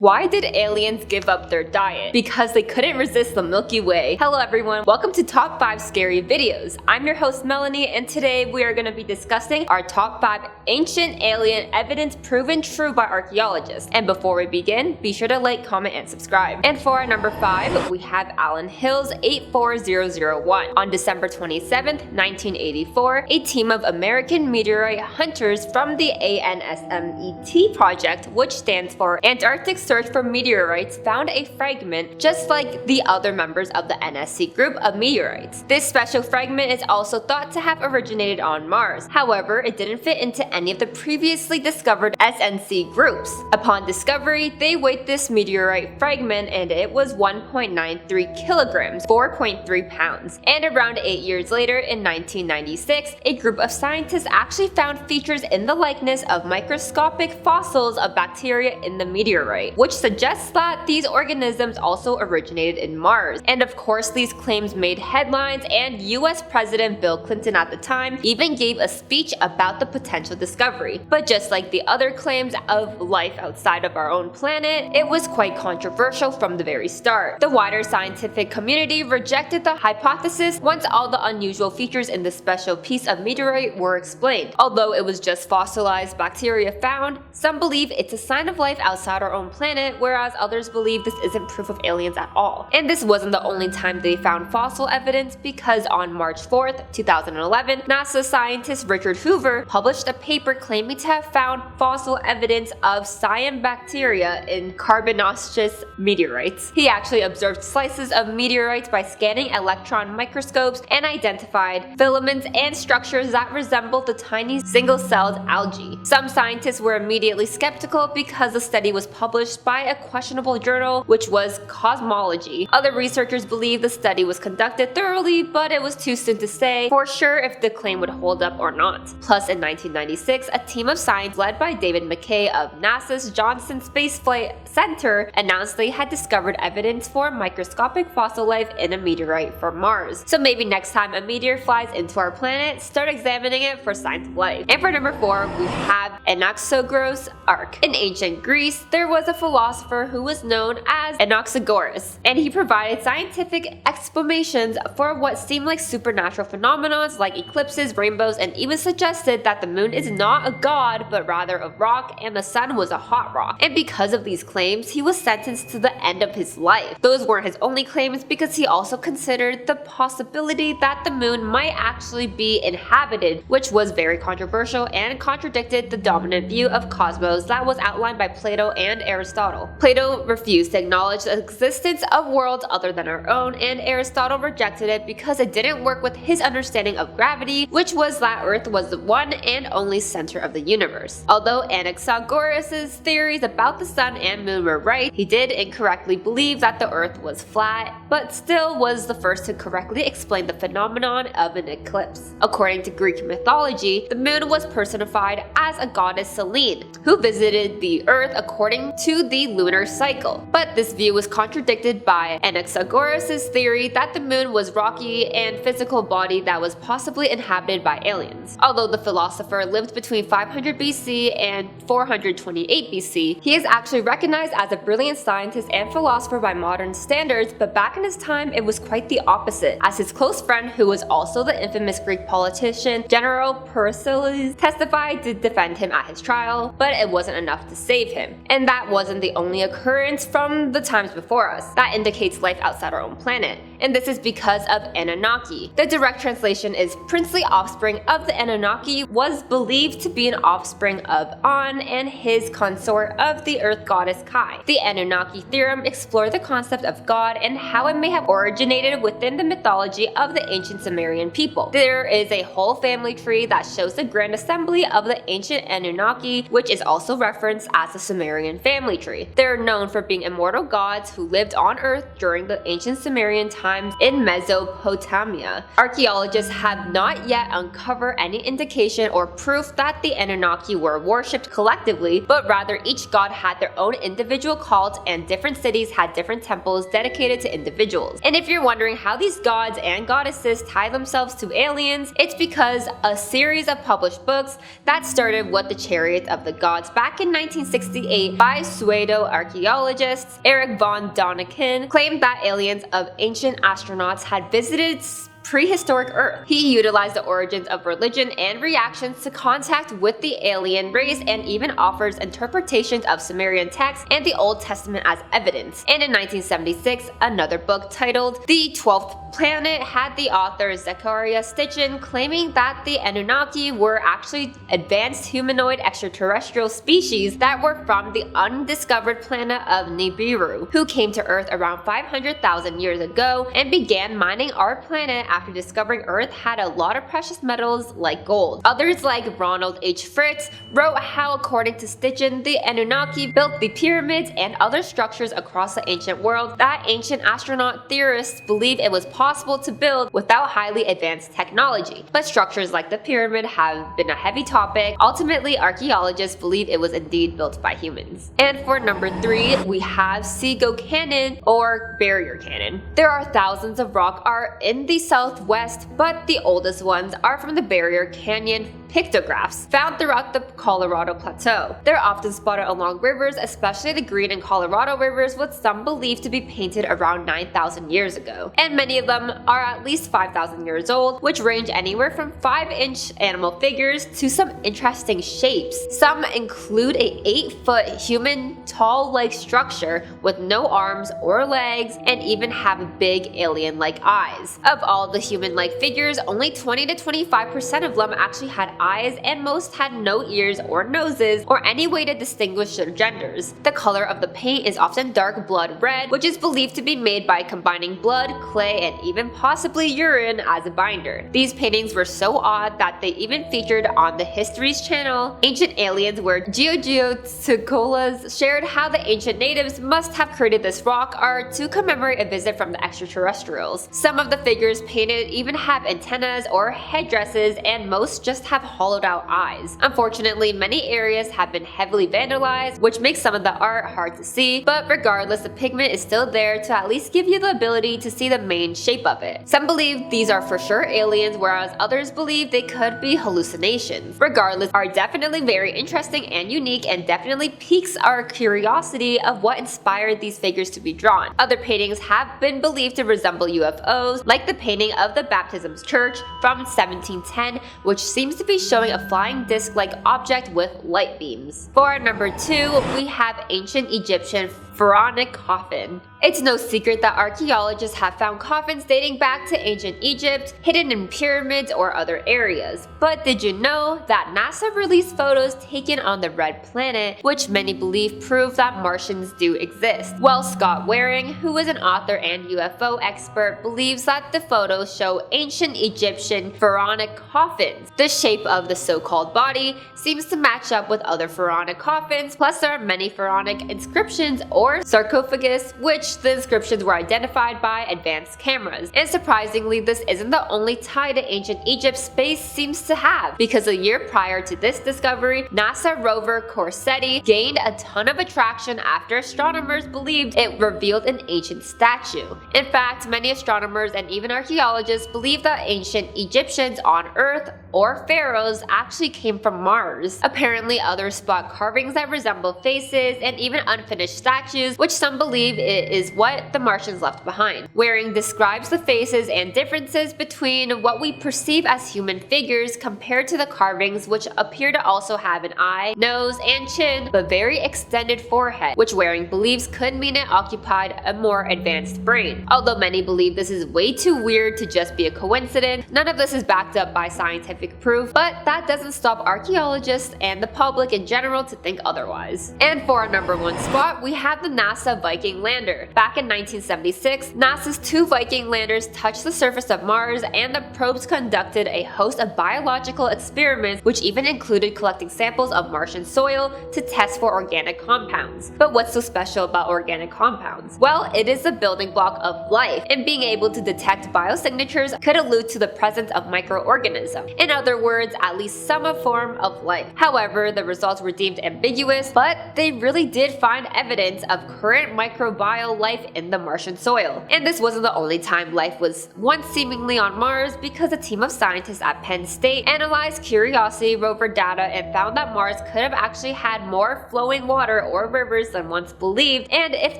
Why did aliens give up their diet? Because they couldn't resist the Milky Way. Hello everyone, welcome to Top 5 Scary Videos. I'm your host Melanie, and today we are going to be discussing our top 5 ancient alien evidence proven true by archaeologists. And before we begin, be sure to like, comment, and subscribe. And for our number 5, we have Allen Hills 84001. On December 27th, 1984, a team of American meteorite hunters from the ANSMET project, which stands for Antarctic Search for Meteorites, found a fragment just like the other members of the NSC group of meteorites. This special fragment is also thought to have originated on Mars. However, it didn't fit into any of the previously discovered SNC groups. Upon discovery, they weighed this meteorite fragment and it was 1.93 kilograms, 4.3 pounds. And around 8 years later, in 1996, a group of scientists actually found features in the likeness of microscopic fossils of bacteria in the meteorite, which suggests that these organisms also originated in Mars. And of course, these claims made headlines, and US President Bill Clinton at the time even gave a speech about the potential discovery. But just like the other claims of life outside of our own planet, it was quite controversial from the very start. The wider scientific community rejected the hypothesis once all the unusual features in the special piece of meteorite were explained. Although it was just fossilized bacteria found, some believe it's a sign of life outside our own planet, whereas others believe this isn't proof of aliens at all. And this wasn't the only time they found fossil evidence, because on March 4th, 2011, NASA scientist Richard Hoover published a paper claiming to have found fossil evidence of cyanobacteria in carbonaceous meteorites. He actually observed slices of meteorites by scanning electron microscopes and identified filaments and structures that resembled the tiny single-celled algae. Some scientists were immediately skeptical because the study was published by a questionable journal, which was Cosmology. Other researchers believe the study was conducted thoroughly, but it was too soon to say for sure if the claim would hold up or not. Plus, in 1996, a team of science led by David McKay of NASA's Johnson Space Flight Center announced they had discovered evidence for microscopic fossil life in a meteorite from Mars. So maybe next time a meteor flies into our planet, start examining it for signs of life. And for number 4, we have Anaxagoras Arc. In ancient Greece, there was a philosopher who was known as Anaxagoras, and he provided scientific explanations for what seemed like supernatural phenomena like eclipses, rainbows, and even suggested that the moon is not a god but rather a rock and the sun was a hot rock. And because of these claims, he was sentenced to the end of his life. Those weren't his only claims, because he also considered the possibility that the moon might actually be inhabited, which was very controversial and contradicted the dominant view of cosmos that was outlined by Plato and Aristotle. Plato refused to acknowledge the existence of worlds other than our own, and Aristotle rejected it because it didn't work with his understanding of gravity, which was that Earth was the one and only center of the universe. Although Anaxagoras' theories about the sun and moon were right, he did incorrectly believe that the Earth was flat, but still was the first to correctly explain the phenomenon of an eclipse. According to Greek mythology, the moon was personified as a goddess Selene, who visited the Earth according to the lunar cycle. But this view was contradicted by Anaxagoras' theory that the moon was rocky and physical body that was possibly inhabited by aliens. Although the philosopher lived between 500 BC and 428 BC, he is actually recognized as a brilliant scientist and philosopher by modern standards, but back in his time it was quite the opposite, as his close friend, who was also the infamous Greek politician General Pericles, testified to defend him at his trial, but it wasn't enough to save him. And that wasn't the only occurrence from the times before us that indicates life outside our own planet, and this is because of Anunnaki. The direct translation is princely offspring of the Anunnaki was believed to be an offspring of An and his consort of the earth goddess Kai. The Anunnaki theorem explored the concept of God and how it may have originated within the mythology of the ancient Sumerian people. There is a whole family tree that shows the grand assembly of the ancient Anunnaki, which is also referenced as the Sumerian family tree. They're known for being immortal gods who lived on Earth during the ancient Sumerian times in Mesopotamia. Archaeologists have not yet uncovered any indication or proof that the Anunnaki were worshipped collectively, but rather each god had their own individual cult and different cities had different temples dedicated to individuals. And if you're wondering how these gods and goddesses tie themselves to aliens, it's because a series of published books that started with the Chariots of the Gods back in 1968 by Sue pseudo-archaeologists, Eric von Däniken, claimed that aliens of ancient astronauts had visited prehistoric Earth. He utilized the origins of religion and reactions to contact with the alien race and even offers interpretations of Sumerian texts and the Old Testament as evidence. And in 1976, another book titled The 12th Planet had the author Zecharia Sitchin claiming that the Anunnaki were actually advanced humanoid extraterrestrial species that were from the undiscovered planet of Nibiru, who came to Earth around 500,000 years ago and began mining our planet after discovering Earth had a lot of precious metals like gold. Others like Ronald H. Fritz wrote how, according to Sitchin, the Anunnaki built the pyramids and other structures across the ancient world that ancient astronaut theorists believe it was possible to build without highly advanced technology. But structures like the pyramid have been a heavy topic. Ultimately, archaeologists believe it was indeed built by humans. And for number 3, we have Sego Canyon or Barrier Canyon. There are thousands of rock art in the southwest, but the oldest ones are from the Barrier Canyon pictographs found throughout the Colorado Plateau. They're often spotted along rivers, especially the Green and Colorado rivers, with some believed to be painted around 9,000 years ago. And many of them are at least 5,000 years old, which range anywhere from 5-inch animal figures to some interesting shapes. Some include a 8-foot human tall-like structure with no arms or legs and even have big alien-like eyes. Of all the human-like figures, only 20 to 25% of them actually had eyes, and most had no ears or noses or any way to distinguish their genders. The color of the paint is often dark blood red, which is believed to be made by combining blood, clay, and even possibly urine as a binder. These paintings were so odd that they even featured on the History's channel, Ancient Aliens, where Giorgio Tsoukalos shared how the ancient natives must have created this rock art to commemorate a visit from the extraterrestrials. Some of the figures painted even have antennas or headdresses, and most just have hollowed out eyes. Unfortunately, many areas have been heavily vandalized, which makes some of the art hard to see, but regardless, the pigment is still there to at least give you the ability to see the main shape of it. Some believe these are for sure aliens, whereas others believe they could be hallucinations. Regardless, are definitely very interesting and unique, and definitely piques our curiosity of what inspired these figures to be drawn. Other paintings have been believed to resemble UFOs, like the painting of the Baptisms Church from 1710, which seems to be showing a flying disc-like object with light beams. For number 2, we have ancient Egyptian Pharaonic coffin. It's no secret that archaeologists have found coffins dating back to ancient Egypt, hidden in pyramids or other areas. But did you know that NASA released photos taken on the Red Planet, which many believe prove that Martians do exist? Well, Scott Waring, who is an author and UFO expert, believes that the photos show ancient Egyptian pharaonic coffins. The shape of the so-called body seems to match up with other pharaonic coffins, plus there are many pharaonic inscriptions or sarcophagus, which the inscriptions were identified by advanced cameras. And surprisingly, this isn't the only tie to ancient Egypt space seems to have, because a year prior to this discovery, NASA rover Corsetti gained a ton of attraction after astronomers believed it revealed an ancient statue. In fact, many astronomers and even archaeologists believe that ancient Egyptians on Earth or pharaohs actually came from Mars. Apparently, others spot carvings that resemble faces and even unfinished statues, which some believe it is what the Martians left behind. Waring describes the faces and differences between what we perceive as human figures compared to the carvings, which appear to also have an eye, nose, and chin, but very extended forehead, which Waring believes could mean it occupied a more advanced brain. Although many believe this is way too weird to just be a coincidence, none of this is backed up by scientific proof, but that doesn't stop archaeologists and the public in general to think otherwise. And for our number 1 spot, we have the NASA Viking lander. Back in 1976, NASA's 2 Viking landers touched the surface of Mars, and the probes conducted a host of biological experiments, which even included collecting samples of Martian soil to test for organic compounds. But what's so special about organic compounds? Well, it is the building block of life, and being able to detect biosignatures could allude to the presence of microorganisms. In In other words, at least some form of life. However, the results were deemed ambiguous, but they really did find evidence of current microbial life in the Martian soil. And this wasn't the only time life was once seemingly on Mars, because a team of scientists at Penn State analyzed Curiosity rover data and found that Mars could have actually had more flowing water or rivers than once believed, and if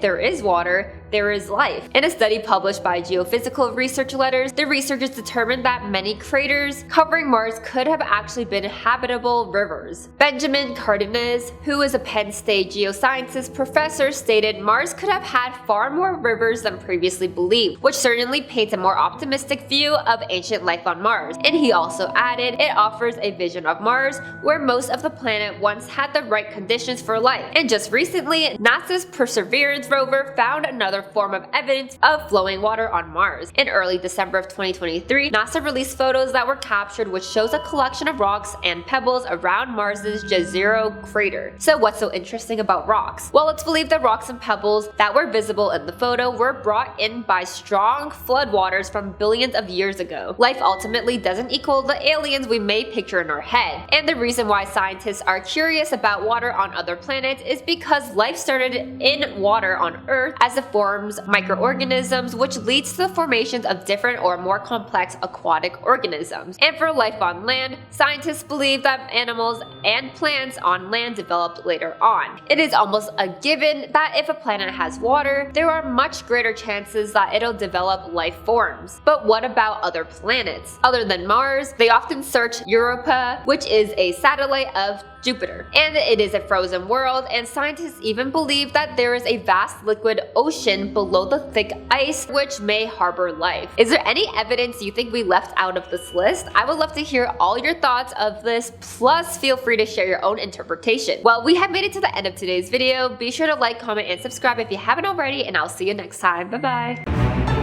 there is water, there is life. In a study published by Geophysical Research Letters, the researchers determined that many craters covering Mars could have actually been habitable rivers. Benjamin Cardenas, who is a Penn State geosciences professor, stated Mars could have had far more rivers than previously believed, which certainly paints a more optimistic view of ancient life on Mars. And he also added, it offers a vision of Mars where most of the planet once had the right conditions for life. And just recently, NASA's Perseverance rover found another form of evidence of flowing water on Mars. In early December of 2023, NASA released photos that were captured which shows a collection of rocks and pebbles around Mars's Jezero crater. So what's so interesting about rocks? Well, it's believed that rocks and pebbles that were visible in the photo were brought in by strong floodwaters from billions of years ago. Life ultimately doesn't equal the aliens we may picture in our head. And the reason why scientists are curious about water on other planets is because life started in water on Earth as it forms microorganisms, which leads to the formations of different or more complex aquatic organisms. And for life on land, scientists believe that animals and plants on land developed later on. It is almost a given that if a planet has water, there are much greater chances that it'll develop life forms. But what about other planets? Other than Mars, they often search Europa, which is a satellite of Jupiter. And it is a frozen world, and scientists even believe that there is a vast liquid ocean below the thick ice which may harbor life. Is there any evidence you think we left out of this list? I would love to hear all your thoughts of this, plus feel free to share your own interpretation. Well, we have made it to the end of today's video. Be sure to like, comment, and subscribe if you haven't already, and I'll see you next time. Bye bye.